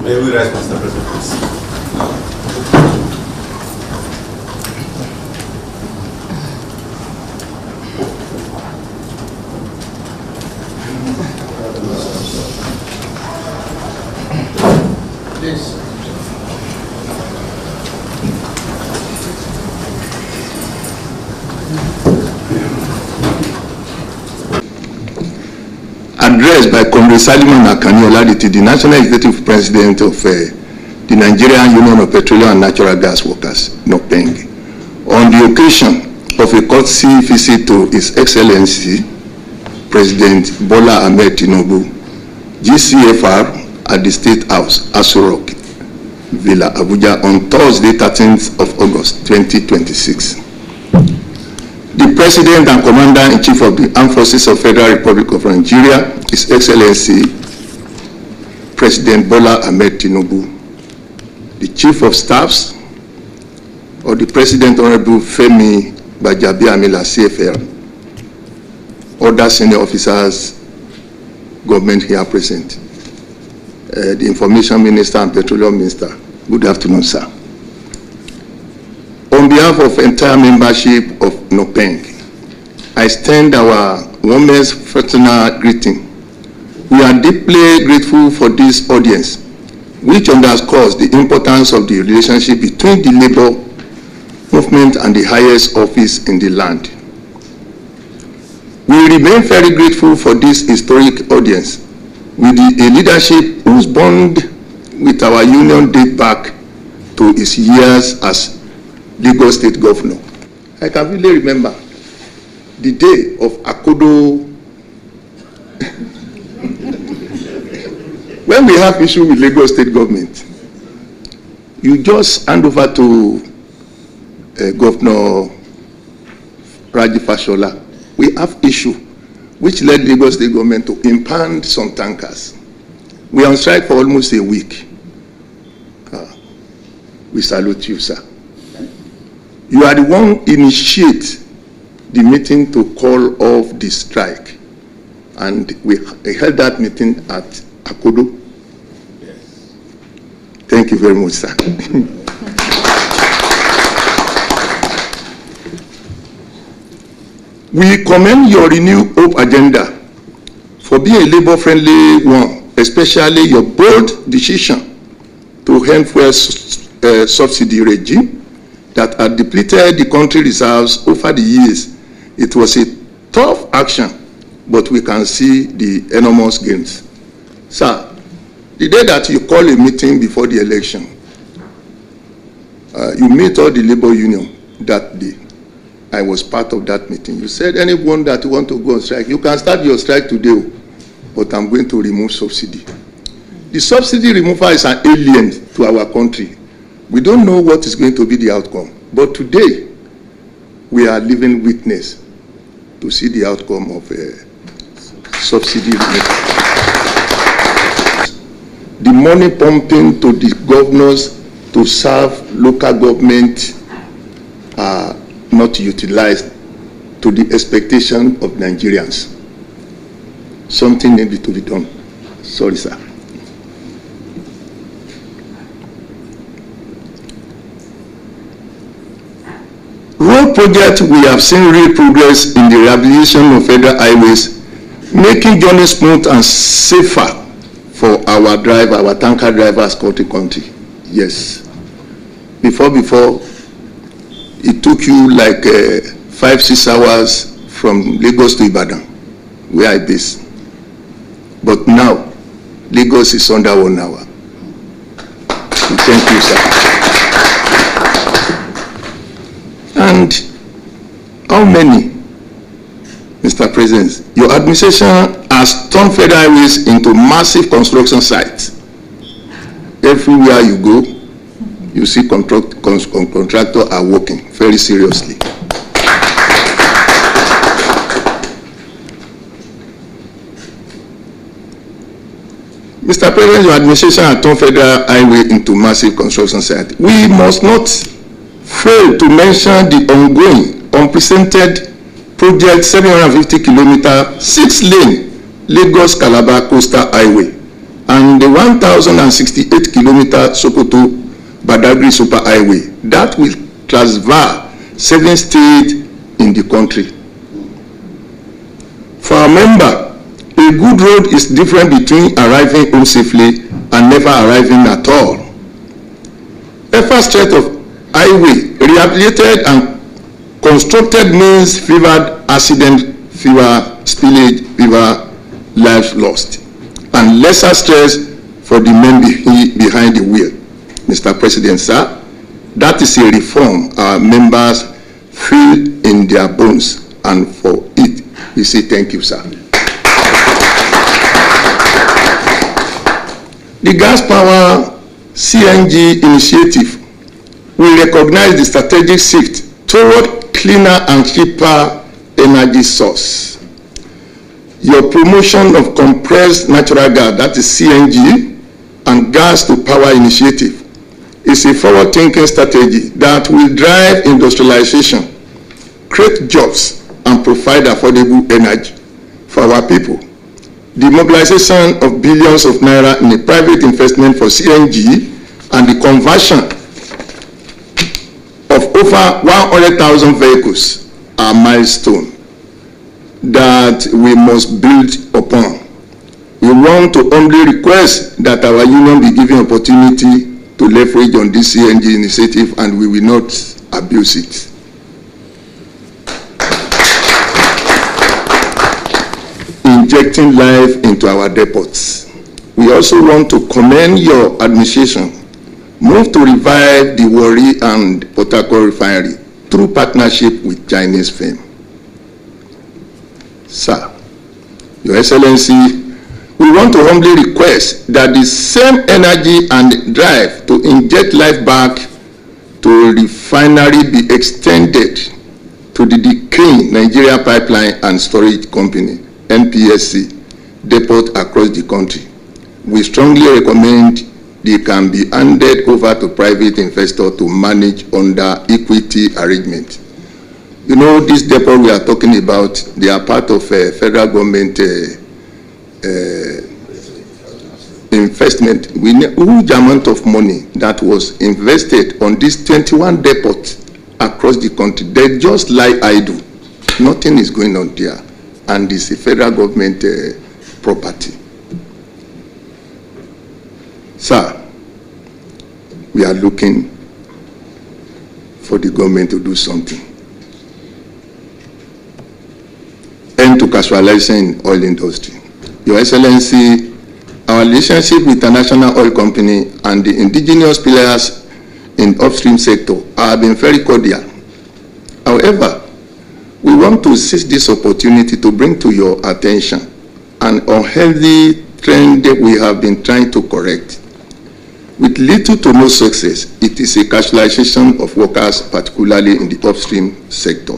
May we rise, Mr. President, please? Addressed by Comrade Salomon Oladiti, the National Executive President of the Nigerian Union of Petroleum and Natural Gas Workers, NUPENG, on the occasion of a courtesy visit to His Excellency President Bola Ahmed Tinubu, GCFR, at the State House, Aso Rock, Villa Abuja, on Thursday, 13th of August, 2026. The President and Commander-in-Chief of the Armed Forces of Federal Republic of Nigeria, His Excellency President Bola Ahmed Tinubu, the Chief of Staffs of the President Honorable Femi Gbajabiamila CFR, other senior officers, government here present, the Information Minister and Petroleum Minister. Good afternoon, sir. On behalf of entire membership of NUPENG, I extend our warmest fraternal greeting. We are deeply grateful for this audience, which underscores the importance of the relationship between the labor movement and the highest office in the land. We remain very grateful for this historic audience, with a leadership whose bond with our union date back to his years as Lagos State Governor. I can really remember the day of Akodo. When we have issue with Lagos State government, you just hand over to Governor Raji Fashola. We have issue which led Lagos State government to impound some tankers. We are on strike for almost a week. We salute you, sir. You are the one initiate the meeting to call off the strike, and we held that meeting at Akodo. Yes. Thank you very much, sir. We commend your renewed hope agenda for being a labor-friendly one, especially your bold decision to end fuel subsidy regime that had depleted the country reserves over the years. It was a tough action, but we can see the enormous gains. Sir, the day that you call a meeting before the election, you meet all the labor union that day. I was part of that meeting. You said anyone that want to go on strike, you can start your strike today, but I'm going to remove subsidy. The subsidy removal is an alien to our country. We don't know what is going to be the outcome, but today we are living witness to see the outcome of subsidy removal. The money pumping to the governors to serve local government are not utilized to the expectation of Nigerians. Something needs to be done. Sorry, sir. Road project, we have seen real progress in the rehabilitation of federal highways, making journey smooth and safer for our tanker drivers country. Yes. Before, it took you like 5-6 hours from Lagos to Ibadan, where I base. But now, Lagos is under 1 hour. Thank you, sir. And how many, Mr. President, your administration has turned federal highways into massive construction sites. Everywhere you go, you see contractors are working very seriously. Mr. President, your administration has turned federal highway into massive construction site. We must not fail to mention the ongoing, unprecedented project 750 kilometer, 6-lane Lagos-Calabar Coastal Highway and the 1,068 kilometer Sokoto-Badagry Super Highway that will transfer 7 states in the country. For our member, a good road is different between arriving home safely and never arriving at all. A first stretch of highway rehabilitated and constructed means fewer accident, fewer spillage, fewer lives lost, and lesser stress for the men behind the wheel. Mr. President, sir, that is a reform our members feel in their bones, and for it, we say thank you, sir. The gas power CNG initiative will recognize the strategic shift toward cleaner and cheaper energy source. Your promotion of compressed natural gas, that is CNG, and gas to power initiative is a forward-thinking strategy that will drive industrialization, create jobs, and provide affordable energy for our people. The mobilization of billions of naira in a private investment for CNG and the conversion of over 100,000 vehicles are milestones that we must build upon. We want to humbly request that our union be given opportunity to leverage on this CNG initiative, and we will not abuse it. Injecting life into our depots. We also want to commend your administration move to revive the Warri and Port Harcourt refinery through partnership with Chinese firm. Sir, Your Excellency, we want to humbly request that the same energy and drive to inject life back to refinery be extended to the decaying Nigeria Pipeline and Storage Company, NPSC, depot across the country. We strongly recommend they can be handed over to private investors to manage under equity arrangement. You know, this depot we are talking about, they are part of a federal government investment. We need a huge amount of money that was invested on these 21 depots across the country. They just lie idle. Nothing is going on there. And it's a federal government property. Sir, we are looking for the government to do something. End to casualization in oil industry. Your Excellency, our relationship with the National Oil Company and the indigenous players in upstream sector have been very cordial. However, we want to seize this opportunity to bring to your attention an unhealthy trend that we have been trying to correct. With little to no success, it is a casualization of workers, particularly in the upstream sector.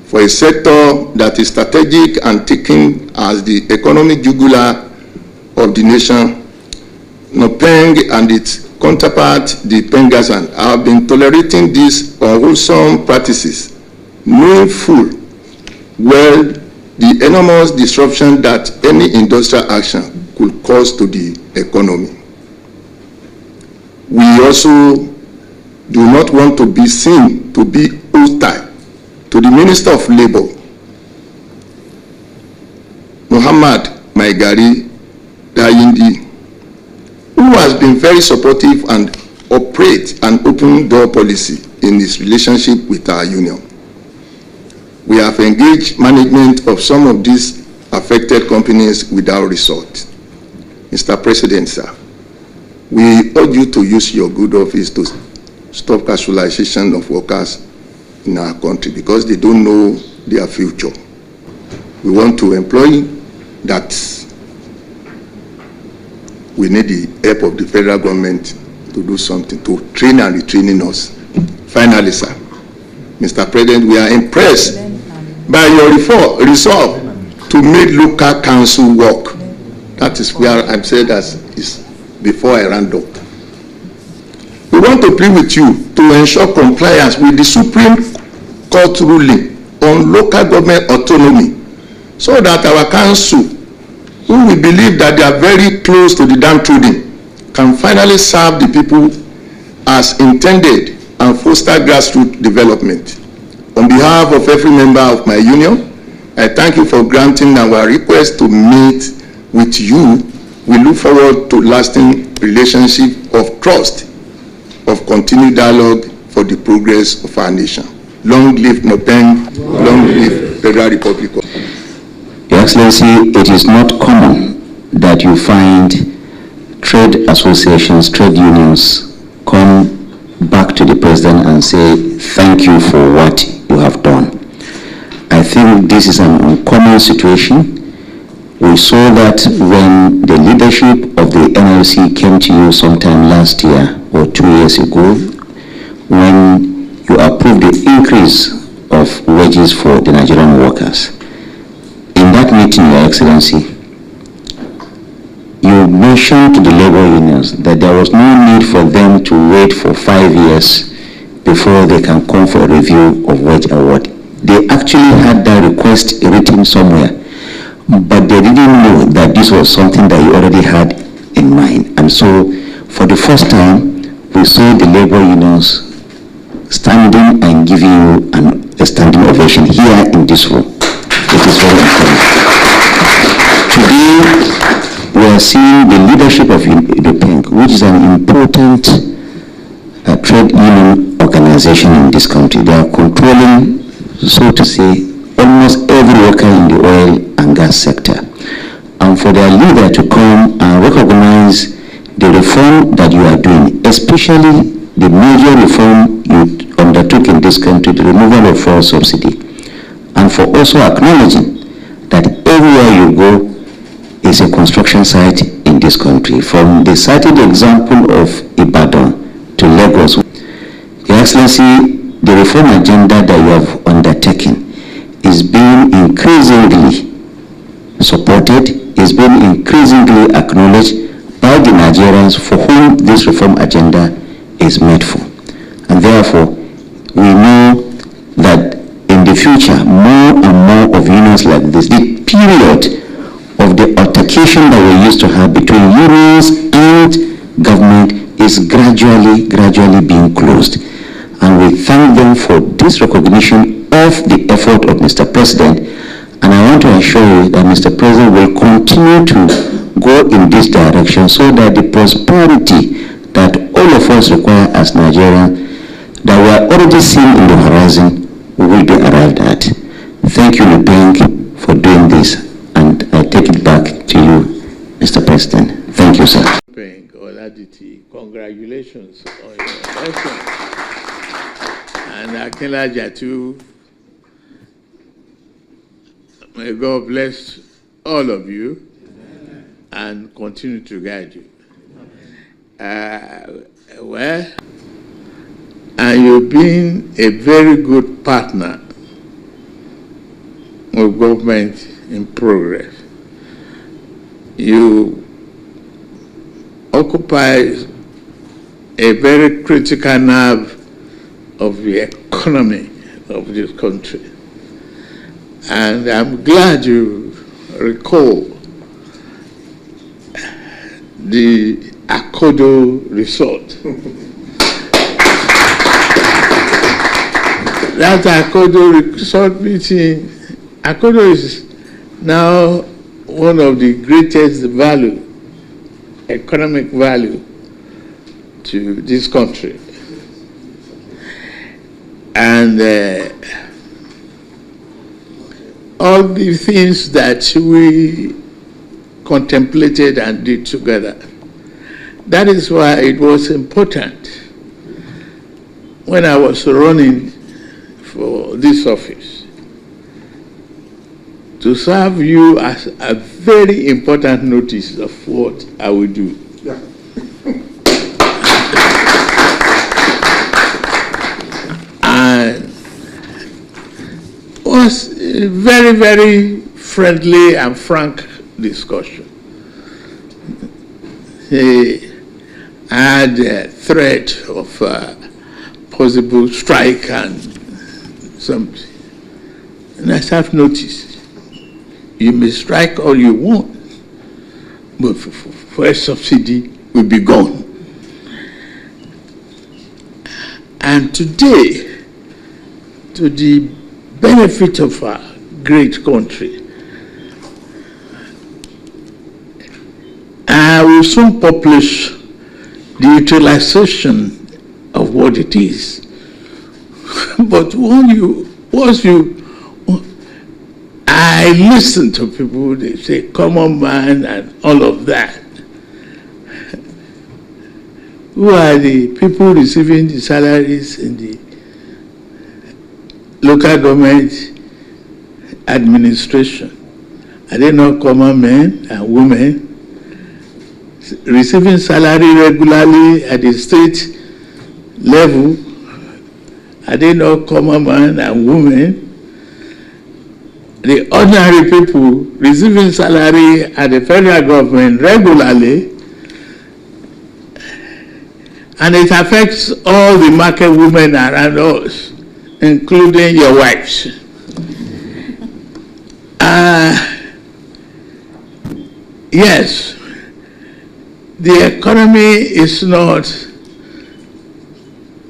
For a sector that is strategic and taken as the economic jugular of the nation, NUPENG and its counterpart, the Pengasan, have been tolerating these unwholesome practices, knowing full well the enormous disruption that any industrial action could cause to the economy. We also do not want to be seen to be hostile to the Minister of Labor, Muhammad Maigari Dayindi, who has been very supportive and operates an open door policy in his relationship with our union. We have engaged management of some of these affected companies without result. Mr. President, sir, we urge you to use your good office to stop casualization of workers in our country because they don't know their future. We want to employ that we need the help of the federal government to do something, to train and retraining us. Finally, sir, Mr. President, we are impressed by your resolve to make local council work. That is where I'm saying that is before I round up. We want to plead with you to ensure compliance with the Supreme Court ruling on local government autonomy, so that our council, who we believe that they are very close to the downtrodden, can finally serve the people as intended and foster grassroots development. On behalf of every member of my union, I thank you for granting our request to meet with you. We look forward to lasting relationship of trust, of continued dialogue for the progress of our nation. Long live NUPENG, long live Federal Republic of. Your Excellency, it is not common that you find trade associations, trade unions come back to the President and say, thank you for what you have done. I think this is an uncommon situation. We saw that when the leadership of the NLC came to you sometime last year or 2 years ago, when you approved the increase of wages for the Nigerian workers. In that meeting, Your Excellency, you mentioned to the labor unions that there was no need for them to wait for 5 years before they can come for a review of wage award. They actually had that request written somewhere, but they didn't know that this was something that you already had in mind. And so, for the first time, we saw the labor unions standing and giving you a standing ovation here in this room. It is very important. Today, we are seeing the leadership of NUPENG, which is an important trade union organization in this country. They are controlling, so to say, almost every worker in the oil and gas sector. And for their leader to come and recognize the reform that you are doing, especially the major reform you undertook in this country, the removal of fuel subsidy, and for also acknowledging that everywhere you go is a construction site in this country. From the cited example of Ibadan to Lagos, Your Excellency, the reform agenda that you have undertaken is being increasingly supported, is being increasingly acknowledged by the Nigerians for whom this reform agenda is made for. And therefore, we know that in the future, more and more of unions like this, the period of the altercation that we used to have between unions and government is gradually being closed. And we thank them for this recognition of the effort of Mr. President. And I want to assure you that Mr. President will continue to go in this direction so that the prosperity that all of us require as Nigerians, that we are already seeing in the horizon, will be arrived at. Thank you, NUPENG, for doing this. And I take it back to you, Mr. President. Thank you, sir. Oladiti, congratulations on your election. And Akinlaja too. May God bless all of you and continue to guide you. Well, and you've been a very good partner of government in progress. You occupy a very critical nerve of the economy of this country. And I'm glad you recall the Akodo resort. That Akodo resort meeting, Akodo is now one of the greatest value, economic value to this country. And all the things that we contemplated and did together. That is why it was important when I was running for this office to serve you as a very important notice of what I will do. Yeah. And was a very, very friendly and frank discussion. He had a threat of possible strike and something. And I have noticed, you may strike all you want, but for subsidy will be gone. And today, to the benefit of our great country, I will soon publish the utilization of what it is. But I listen to people, they say common man and all of that. Who are the people receiving the salaries in the local government administration? Are they not common men and women receiving salary regularly at the state level? Are they not common men and women? The ordinary people receiving salary at the federal government regularly, and it affects all the market women around us, including your wives. Yes, the economy is not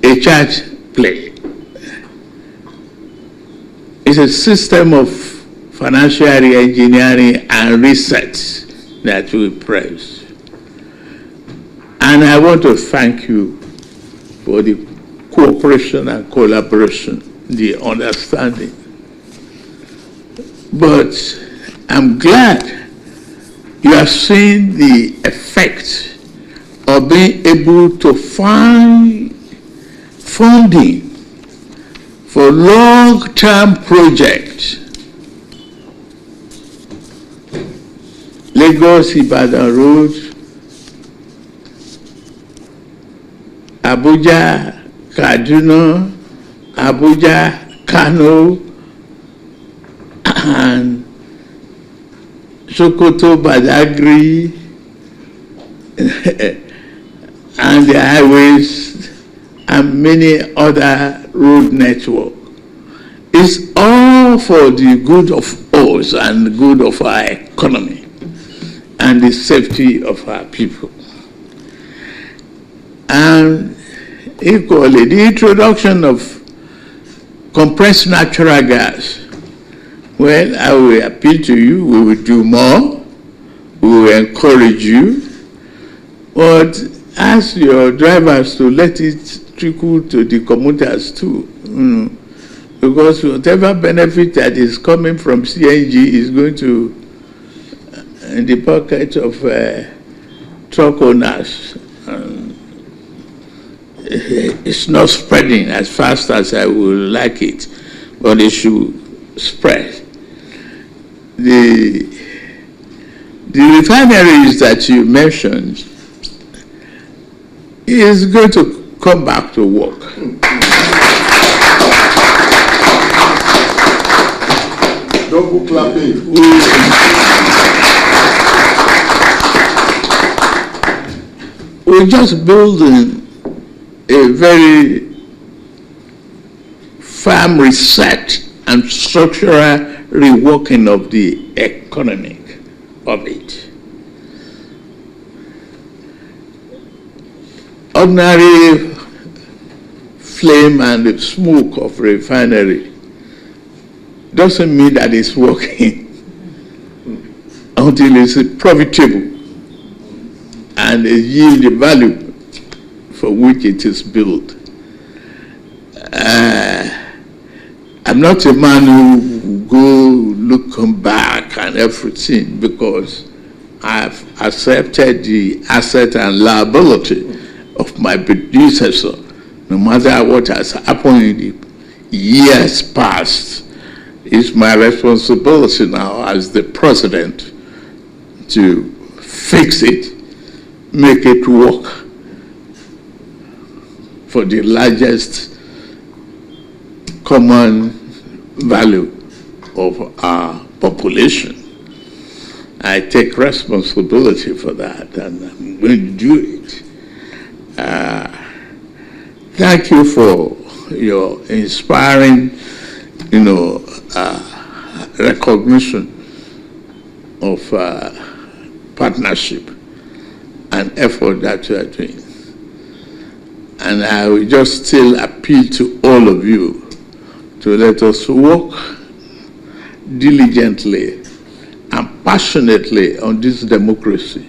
a church play. It's a system of financial engineering and research that we praise. And I want to thank you for the cooperation and collaboration, the understanding. But I'm glad you have seen the effect of being able to find funding for long-term projects. Lagos-Ibadan Road, Abuja-Kaduna, Abuja-Kano, and Sokoto-Badagry, and the highways, and many other road network. It's all for the good of us and the good of our economy and the safety of our people. And equally, the introduction of compressed natural gas, well, I will appeal to you, we will do more, we will encourage you, but ask your drivers to let it trickle to the commuters too. Because whatever benefit that is coming from CNG is going to in the pocket of truck owners. It's not spreading as fast as I would like it, but it should spread. The refineries that you mentioned is going to come back to work. Double clapping. We're just building a very firm reset and structural reworking of the economic of it. Ordinary flame and the smoke of refinery doesn't mean that it's working until it's profitable and it yields the value for which it is built. I'm not a man who go looking back and everything, because I've accepted the asset and liability of my predecessor, no matter what has happened in the years past. It's my responsibility now as the president to fix it, make it work for the largest common value of our population. I take responsibility for that, and I'm going to do it. Thank you for your inspiring, recognition of partnership and effort that you are doing. And I will just still appeal to all of you to let us work diligently and passionately on this democracy.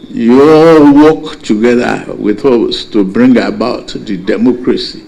You all work together with us to bring about the democracy.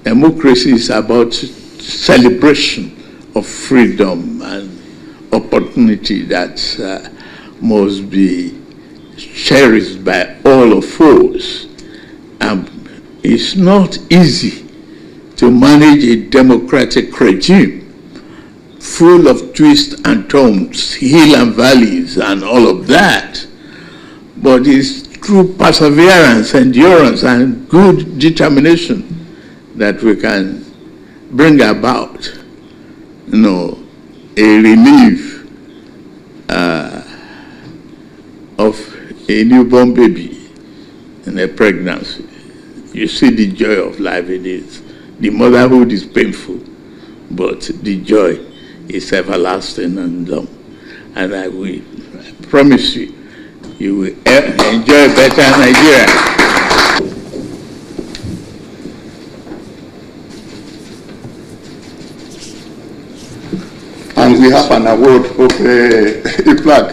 Democracy is about celebration of freedom and opportunity that must be cherished by all of us. It's not easy to manage a democratic regime full of twists and turns, hills and valleys and all of that. But it's through perseverance, endurance, and good determination that we can bring about, a relief of a newborn baby in a pregnancy. You see the joy of life it is. The motherhood is painful, but the joy is everlasting and long. And I promise you, you will enjoy better Nigeria. And we have an award of a flag.